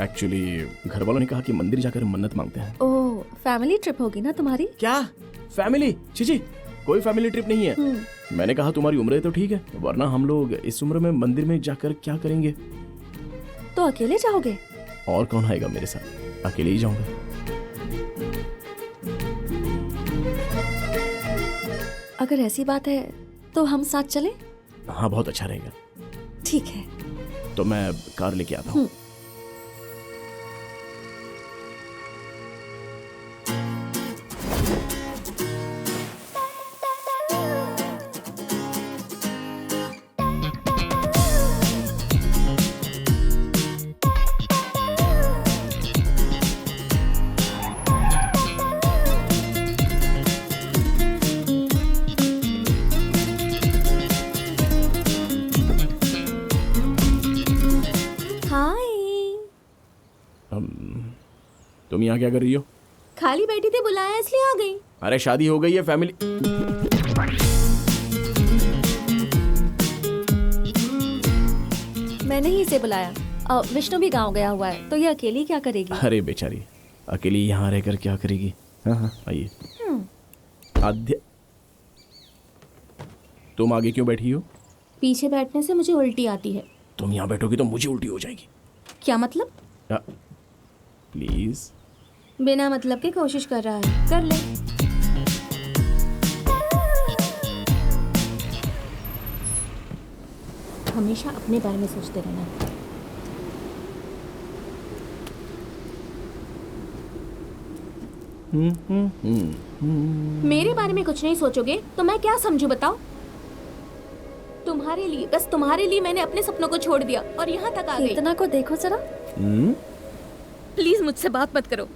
Actually घर वालों ने कहा कि मंदिर जाकर मन्नत मांगते हैं। ओह, फैमिली ट्रिप होगी ना तुम्हारी? क्या फैमिली? चीची, कोई फैमिली ट्रिप नहीं है। मैंने कहा तुम्हारी उम्र है तो ठीक है, वरना हम लोग इस उम्र में मंदिर में जाकर क्या करेंगे? तो अकेले जाओगे? और कौन आएगा मेरे साथ? अकेले ही जाऊंगा। अगर ऐसी बात है तो हम साथ चलें? हाँ, बहुत अच्छा रहेगा। ठीक है, तो मैं कार लेके आता हूँ। तुम यहाँ क्या कर रही हो? खाली बैठी थी, बुलाया इसलिए आ गई। अरे शादी हो गई है, फैमिली। मैंने ही इसे बुलाया। विष्णु भी गांव गया हुआ है, तो ये अकेली क्या करेगी? अरे बेचारी, अकेली यहाँ रहकर क्या करेगी? हाँ, आइए। आद्या, तुम आगे क्यों बैठी हो? पीछे बैठने से मुझे उल्टी आती है। तुम यहाँ बैठोगी तो मुझे उल्टी हो जाएगी। क्या मतलब? प्लीज। बिना मतलब के कोशिश कर रहा है, कर ले। हमेशा अपने बारे में सोचते रहना। मेरे बारे में कुछ नहीं सोचोगे तो मैं क्या समझूं, बताओ? तुम्हारे लिए, बस तुम्हारे लिए मैंने अपने सपनों को छोड़ दिया और यहाँ तक आ गई। इतना को देखो जरा। प्लीज मुझसे बात मत करो।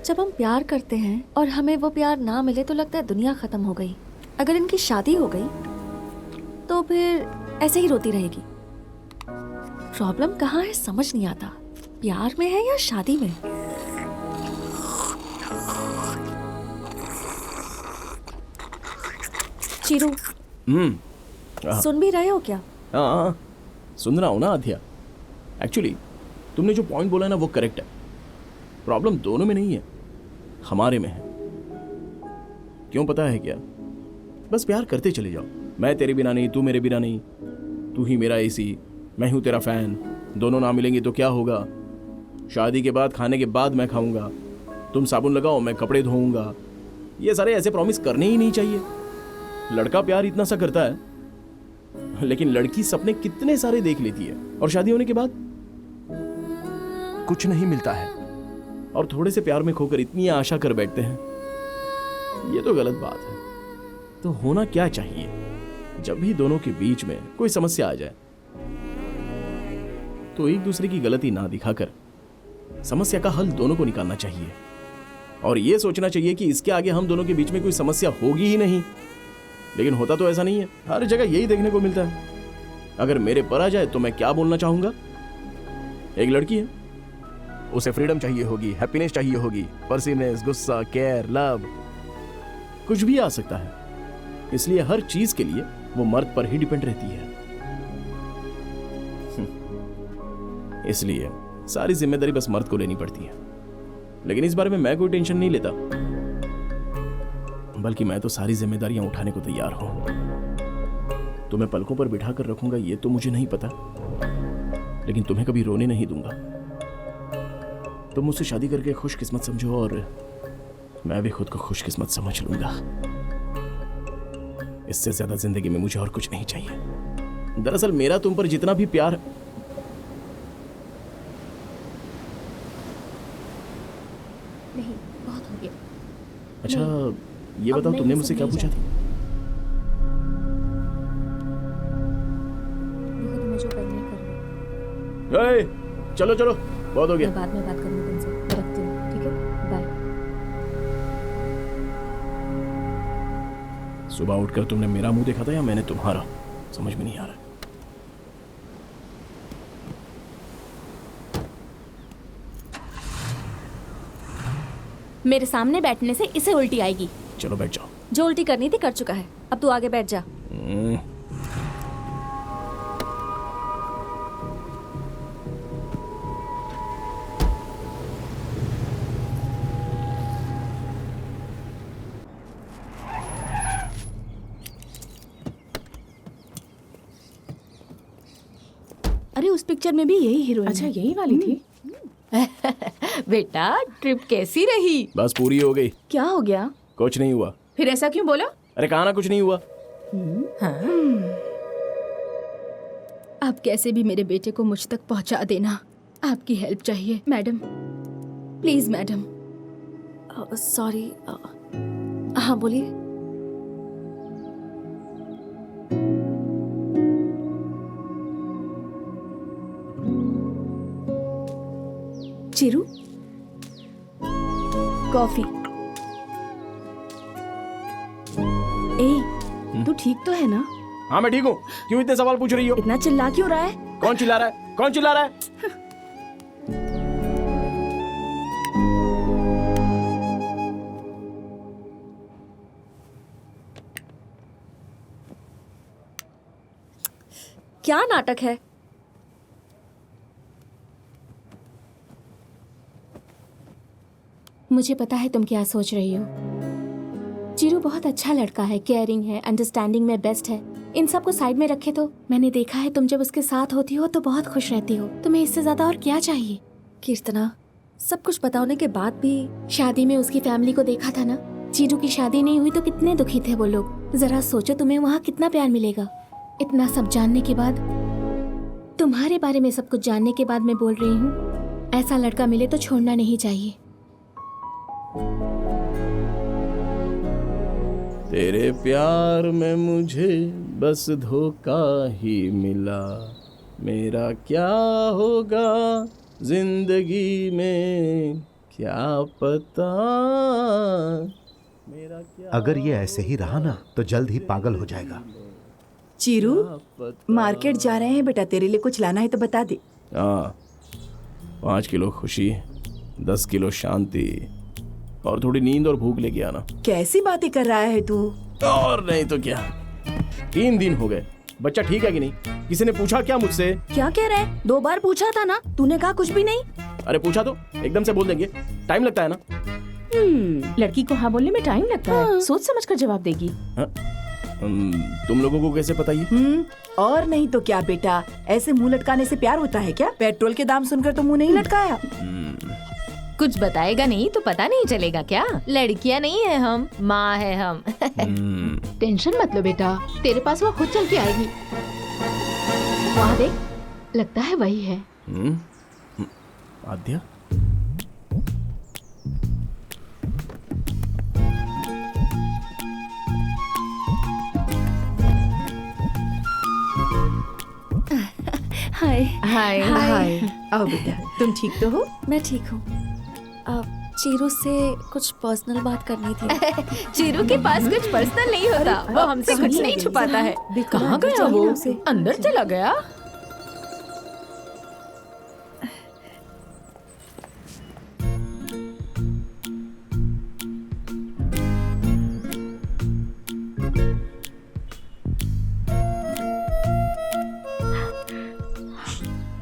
जब हम प्यार करते हैं और हमें वो प्यार ना मिले तो लगता है दुनिया खत्म हो गई। अगर इनकी शादी हो गई तो फिर ऐसे ही रोती रहेगी। प्रॉब्लम कहाँ है समझ नहीं आता, प्यार में है या शादी में? चिरू, सुन भी रहे हो क्या? हाँ, सुन रहा हूँ ना आध्या। एक्चुअली तुमने जो पॉइंट बोला है ना वो करेक्ट है। प्रॉब्लम दोनों में नहीं है, हमारे में है। क्यों पता है क्या? बस प्यार करते चले जाओ। मैं तेरे बिना नहीं, तू मेरे बिना नहीं। तू ही मेरा एसी, मैं हूँ तेरा फैन। दोनों ना मिलेंगे तो क्या होगा? शादी के बाद, खाने के बाद मैं खाऊंगा, तुम साबुन लगाओ, मैं कपड़े धोऊंगा। ये सारे ऐसे प्रॉमिस करने ही नहीं चाहिए। लड़का प्यार इतना सा करता है, लेकिन लड़की सपने कितने सारे देख लेती है और शादी होने के बाद कुछ नहीं मिलता है। और थोड़े से प्यार में खोकर इतनी आशा कर बैठते हैं। ये तो गलत बात है। तो होना क्या चाहिए? जब भी दोनों के बीच में कोई समस्या आ जाए तो एक दूसरे की गलती ना दिखाकर समस्या का हल दोनों को निकालना चाहिए। और यह सोचना चाहिए कि इसके आगे हम दोनों के बीच में कोई समस्या होगी ही नहीं। लेकिन होता तो ऐसा नहीं है। हर जगह यही देखने को मिलता है। अगर मेरे पर आ जाए तो मैं क्या बोलना चाहूंगा? एक लड़की है, उसे फ्रीडम चाहिए होगी, हैप्पीनेस चाहिए होगी, पर्सिवनेस, गुस्सा, केयर, लव, कुछ भी आ सकता है। इसलिए हर चीज के लिए वो मर्द पर ही डिपेंड रहती है। इसलिए सारी जिम्मेदारी बस मर्द को लेनी पड़ती है। लेकिन इस बारे में मैं कोई टेंशन नहीं लेता, बल्कि मैं तो सारी जिम्मेदारियां उठाने को तैयार हूं। तुम्हें पलकों पर बिठा कर रखूंगा ये तो मुझे नहीं पता, लेकिन तुम्हें कभी रोने नहीं दूंगा। तुम मुझसे शादी करके खुशकिस्मत समझो और मैं भी खुद को खुशकिस्मत समझ लूंगा। इससे ज्यादा जिंदगी में मुझे और कुछ नहीं चाहिए। दरअसल मेरा तुम पर जितना भी प्यार, नहीं, बहुत हो गया। अच्छा ये बताओ, तुमने मुझसे क्या पूछा था? देखो, तुम्हें जो करना है कर लो। चलो चलो, बहुत हो गया। मैं बाद में बात करूंगी तुमसे। मैं रखती हूँ, ठीक है? बाय। सुबह उठकर तुमने मेरा मुंह देखा था या मैंने तुम्हारा? समझ में नहीं आ रहा। मेरे सामने बैठने से इसे उल्टी आएगी। चलो बैठ जाओ। जो उल्टी करनी थी कर चुका है, अब तू आगे बैठ जा। उस पिक्चर में भी यही हीरोइन अच्छा है। यही वाली थी। बेटा ट्रिप कैसी रही? बस पूरी हो गई, क्या हो गया? कुछ नहीं हुआ। फिर ऐसा क्यों बोला? अरे कहा ना कुछ नहीं हुआ। आप कैसे भी मेरे बेटे को मुझ तक पहुंचा देना। आपकी हेल्प चाहिए मैडम, प्लीज मैडम। सॉरी। हाँ बोलिए। चिरू, कॉफी। ए, तू ठीक तो है ना? हाँ मैं ठीक हूँ। क्यों इतने सवाल पूछ रही हो? इतना चिल्ला क्यों रहा है? कौन चिल्ला रहा है? कौन चिल्ला रहा है? क्या नाटक है? मुझे पता है तुम क्या सोच रही हो। चिरू बहुत अच्छा लड़का है, केयरिंग है, अंडरस्टैंडिंग में बेस्ट है। इन सब को साइड में रखे तो मैंने देखा है तुम जब उसके साथ होती हो तो बहुत खुश रहती हो। तुम्हें इससे ज्यादा और क्या चाहिए? कीर्तना, सब कुछ पता होने के बाद भी शादी में उसकी फैमिली को देखा था ना। चिरू की शादी नहीं हुई तो कितने दुखी थे वो लोग। जरा सोचो तुम्हें वहाँ कितना प्यार मिलेगा। इतना सब जानने के बाद, तुम्हारे बारे में सब कुछ जानने के बाद मैं बोल रही हूँ, ऐसा लड़का मिले तो छोड़ना नहीं चाहिए। तेरे प्यार में मुझे बस धोखा ही मिला, मेरा क्या होगा जिंदगी में क्या पता, मेरा क्या। अगर ये ऐसे ही रहा ना तो जल्द ही पागल हो जाएगा। चीरू, मार्केट जा रहे हैं बेटा, तेरे लिए कुछ लाना है तो बता दे। हाँ, 5 किलो खुशी, 10 किलो शांति और थोड़ी नींद और भूख लेके आना। कैसी बातें कर रहा है तू? और नहीं तो क्या, 3 दिन हो गए। बच्चा ठीक है कि नहीं? किसी ने पूछा क्या मुझसे? क्या कह रहा है? 2 बार पूछा था ना, तूने कहा कुछ भी नहीं। अरे पूछा तो एकदम से बोल देंगे, टाइम लगता है ना। लड़की को हाँ बोलने में टाइम लगता है, सोच समझ कर जवाब देगी। हाँ? तुम लोगों को कैसे पता ये? और नहीं तो क्या बेटा, ऐसे मुंह लटकाने से प्यार होता है क्या? पेट्रोल के दाम सुनकर तो मुंह नहीं लटकाया। कुछ बताएगा नहीं तो पता नहीं चलेगा क्या? लड़कियां नहीं है हम, माँ है हम। टेंशन मत लो बेटा, तेरे पास वो खुद चल के आएगी। वहाँ देख, लगता है वही है। आद्या? हाय। हाय। हाय, आओ बेटा, तुम ठीक तो हो? मैं ठीक हूँ। चीरू से कुछ पर्सनल बात करनी थी। चिरू के पास कुछ पर्सनल नहीं होता, वो हमसे कुछ नहीं छुपाता है। कहाँ गया वो? अंदर चला गया?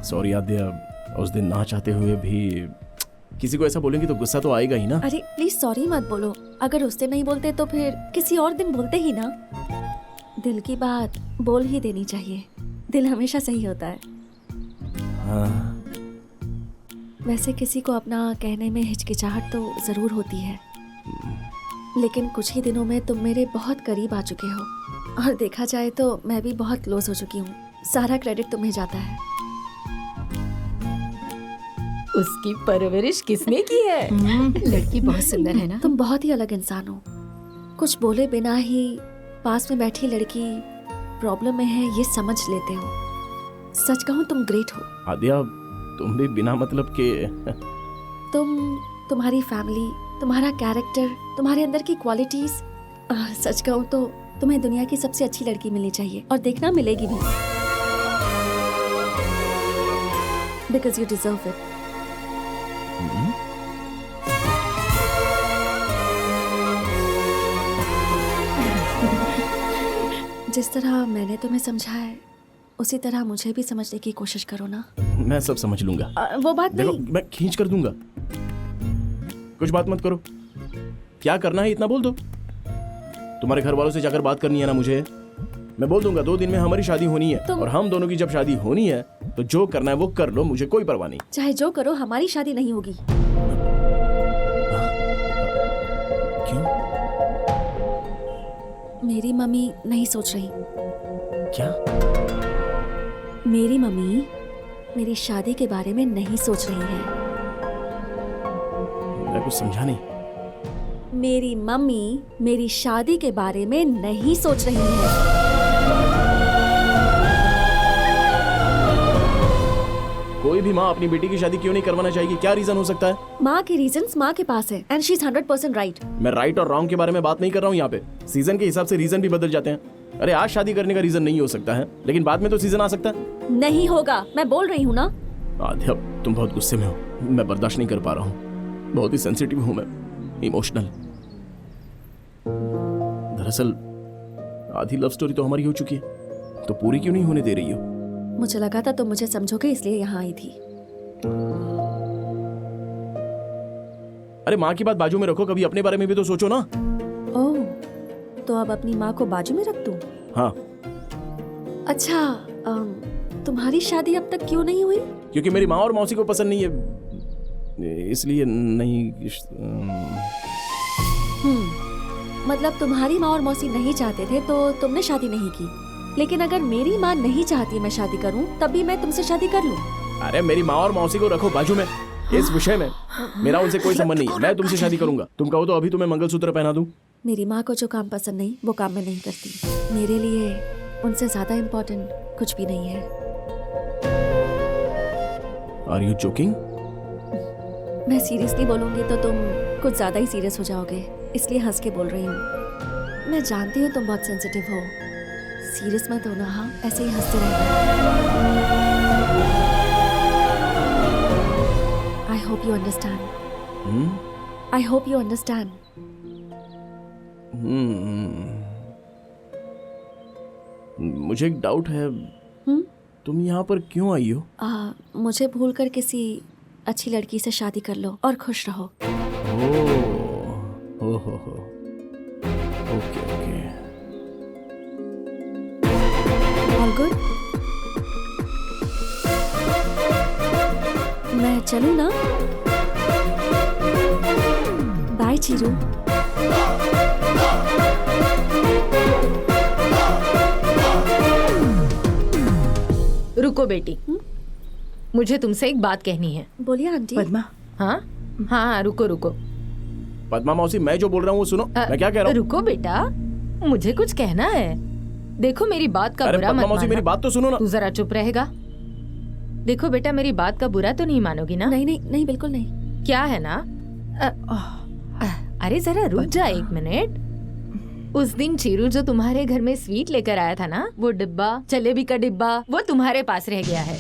सॉरी आद्या, उस दिन ना चाहते हुए भी किसी को ऐसा बोलेंगे तो गुस्सा तो आएगा ही ना। अरे प्लीज सॉरी मत बोलो। अगर उस दिन नहीं बोलते तो फिर किसी और दिन बोलते ही ना। दिल की बात बोल ही देनी चाहिए, दिल हमेशा सही होता है। हाँ। वैसे किसी को अपना कहने में हिचकिचाहट तो जरूर होती है, लेकिन कुछ ही दिनों में तुम मेरे बहुत करीब आ चुके हो और देखा जाए तो मैं भी बहुत क्लोज हो चुकी हूँ। सारा क्रेडिट तुम्हें जाता है। उसकी परवरिश किसने की है? लड़की बहुत सुंदर है ना। तुम बहुत ही अलग इंसान हो। कुछ बोले बिना ही पास में बैठी लड़की प्रॉब्लम में है ये समझ लेते हो। सच कहूँ तुम ग्रेट हो। आद्या, तुम भी बिना मतलब के तुम्हारी फैमिली, तुम्हारा कैरेक्टर, तुम्हारे अंदर की क्वालिटीज, सच कहूँ तो तुम्हें दुनिया की सबसे अच्छी लड़की मिलनी चाहिए और देखना मिलेगी भी। Because you deserve it. जिस तरह मैंने तुम्हें समझा है उसी तरह मुझे भी समझने की कोशिश करो ना। मैं सब समझ लूंगा। वो बात देखो, नहीं। मैं खींच कर दूंगा। कुछ बात मत करो। क्या करना है इतना बोल दो। तुम्हारे घर वालों से जाकर बात करनी है ना मुझे। मैं बोल दूंगा 2 दिन में हमारी शादी होनी है, तुम- और हम दोनों की जब शादी होनी है तो जो करना है वो कर लो, मुझे कोई परवाह नहीं। चाहे जो करो, हमारी शादी नहीं होगी। क्यों? मेरी मम्मी नहीं सोच रही। क्या? मेरी मम्मी मेरी शादी के बारे में नहीं सोच रही है। मैं कुछ समझा नहीं। मेरी मम्मी मेरी शादी के बारे में नहीं सोच रही है। कोई भी माँ अपनी बेटी की शादी क्यों नहीं करवाना चाहेगी? क्या रीजन हो सकता है? माँ के रीजंस माँ के पास है एंड शी इज 100% राइट। मैं राइट और रॉन्ग के बारे में बात नहीं कर रहा हूँ यहाँ पे। सीजन के हिसाब से रीजन भी बदल जाते हैं। अरे आज शादी करने का रीजन नहीं हो सकता है, लेकिन बाद में तो सीजन आ सकता है। नहीं होगा, मैं बोल रही हूँ ना। आध्या, तुम बहुत गुस्से में हो, मैं बर्दाश्त नहीं कर पा रहा हूँ। बहुत ही सेंसिटिव हूँ मैं, इमोशनल। दरअसल आधी लव स्टोरी तो हमारी हो चुकी है, तो पूरी क्यों नहीं होने दे रही हो? मुझे लगा था तुम मुझे समझोगे, इसलिए यहाँ आई थी। अरे माँ की बात बाजू में रखो, कभी अपने बारे में भी तो सोचो ना। ओह, तो अब अपनी माँ को बाजू में रख दूं? हाँ, अच्छा, तुम्हारी शादी अब तक क्यों नहीं हुई? क्योंकि मेरी माँ और मौसी को पसंद नहीं है, इसलिए नहीं। मतलब तुम्हारी माँ और मौसी नहीं चाहते थे तो तुमने शादी नहीं की, लेकिन अगर मेरी माँ नहीं चाहती मैं शादी करूं तब भी मैं तुमसे शादी कर लूं। अरे मेरी माँ और मौसी को रखो बाजू में, इस विषय में मेरा उनसे कोई संबंध नहीं है। मैं तुमसे शादी करूंगा। तुम कहो तो अभी तुम्हें मंगलसूत्र पहना दूं। मेरी माँ को जो काम पसंद नहीं वो काम मैं नहीं करती। मेरे लिए उनसे ज्यादा इम्पोर्टेंट कुछ भी नहीं है। Are you joking? मैं सीरियसली बोलूंगी तो तुम कुछ ज्यादा ही सीरियस हो जाओगे, इसलिए हंस के बोल रही हूँ। मैं जानती हूँ तुम बहुत सेंसिटिव हो, सीरियस मत होना। हाँ, ऐसे ही हंसते रहना। I hope you understand. I hope you understand. मुझे एक डाउट है, तुम यहाँ पर क्यों आई हो? मुझे भूलकर किसी अच्छी लड़की से शादी कर लो और खुश रहो। Oh, okay okay. All good? मैं चलूं ना? बाय चीरू। रुको बेटी, मुझे तुमसे एक बात कहनी है। बोलिए आंटी। पद्मा, हाँ हाँ, रुको रुको। पद्मा मौसी, मैं जो बोल रहा हूँ वो सुनो। मैं क्या कह रहा हूँ? रुको बेटा, मुझे कुछ कहना है। देखो मेरी बात का अरे बुरा पद्मा मत मौसी, मेरी मानना। बात तो सुनो ना। तू जरा चुप रहेगा? देखो बेटा, मेरी बात का बुरा तो नहीं मानोगी ना? नहीं नहीं नहीं, बिल्कुल नहीं। क्या है ना, अरे जरा रुक जा 1 मिनट। उस दिन चीरू जो तुम्हारे घर में स्वीट लेकर आया था ना, वो डिब्बा, जलेबी का डिब्बा, वो तुम्हारे पास रह गया है।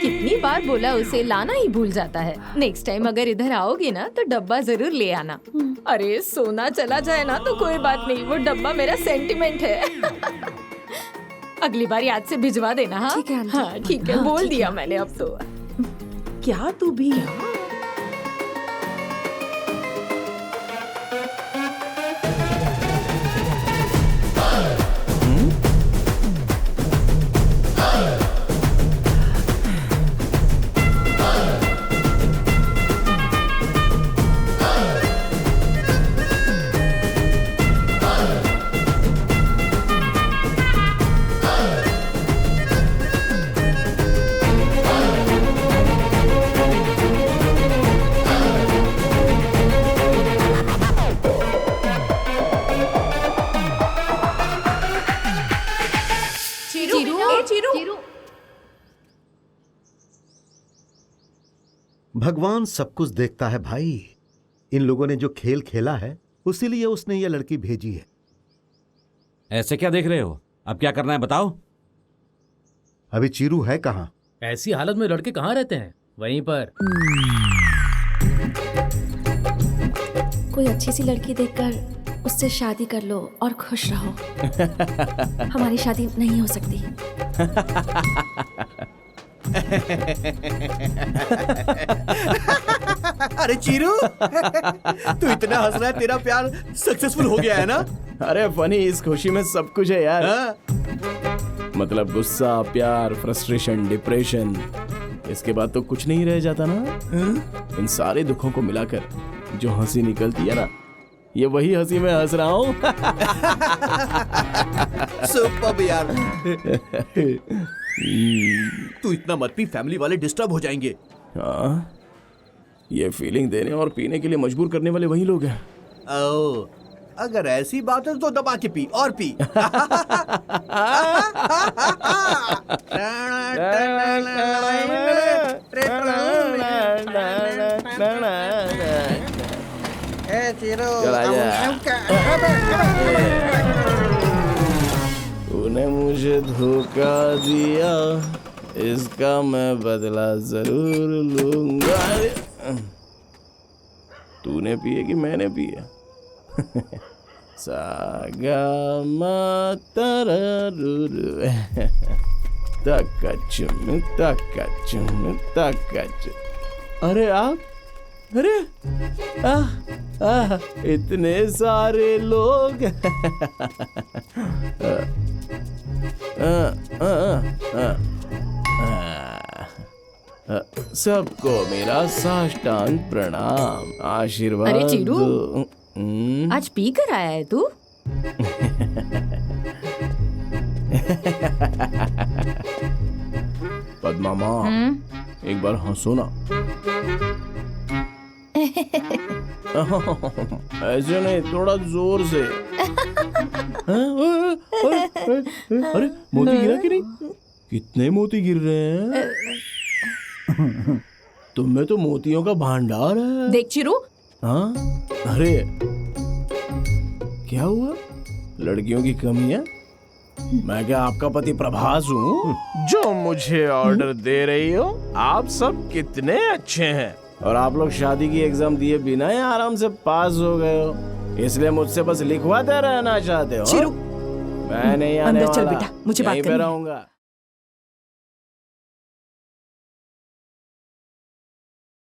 कितनी बार बोला उसे, लाना ही भूल जाता है। नेक्स्ट टाइम अगर इधर आओगी ना तो डब्बा जरूर ले आना। अरे सोना चला जाए ना तो कोई बात नहीं, वो डब्बा मेरा सेंटिमेंट है। अगली बार याद से भिजवा देना। हाँ ठीक है आंटी। हाँ, ठीक है, बोल दिया मैंने अब तो। क्या तू भी? भगवान सब कुछ देखता है भाई। इन लोगों ने जो खेल खेला है उसीलिए उसने ये लड़की भेजी है। ऐसे क्या देख रहे हो? अब क्या करना है बताओ। अभी चीरू है कहाँ? ऐसी हालत में लड़के कहाँ रहते हैं? वहीं पर। कोई अच्छी सी लड़की देखकर उससे शादी कर लो और खुश रहो। हमारी शादी नहीं हो सकती। अरे चीरू, तू इतना हंस रहा है, तेरा प्यार सक्सेसफुल हो गया है ना? अरे फनी, इस खुशी में सब कुछ है यार। मतलब गुस्सा, प्यार, फ्रस्ट्रेशन, डिप्रेशन, इसके बाद तो कुछ नहीं रह जाता ना। इन सारे दुखों को मिलाकर जो हंसी निकलती है ना, ये वही हंसी मैं हंस रहा हूँ। सुपर यार। तू इतना मत पी, फैमिली वाले डिस्टर्ब हो जाएंगे। हाँ, ये फीलिंग देने और पीने के लिए मजबूर करने वाले वही लोग हैं। ओ, अगर ऐसी बात है तो दबा के पी और पी। तूने मुझे धोखा दिया, इसका मैं बदला जरूर लूंगा। तूने पिए कि मैंने पिए? सागा मातररुरु तकचुम तकचुम तकच। अरे आप, अरे इतने सारे लोग। सबको मेरा साष्टांग प्रणाम, आशीर्वाद। अरे चीरू, दो। आज पी कर आया है तू? पद्मा माँ, एक बार हंसो ना। ऐसे नहीं, थोड़ा जोर से। अरे मोती गिरा कि नहीं? कितने मोती गिर रहे हैं? तुम में तो मोतियों का भंडार है। देख चिरू, हाँ, अरे क्या हुआ? लड़कियों की कमी है? मैं क्या आपका पति प्रभास हूँ जो मुझे ऑर्डर दे रही हो? आप सब कितने अच्छे हैं और आप लोग शादी की एग्जाम दिए बिना ही आराम से पास हो गए हो, इसलिए मुझसे बस लिखवाते रहना चाहते हो। चिरू, मैं नहीं आने अंदर चल वाला, बेटा, मुझे बात यहीं पे करनी है। रहूंगा।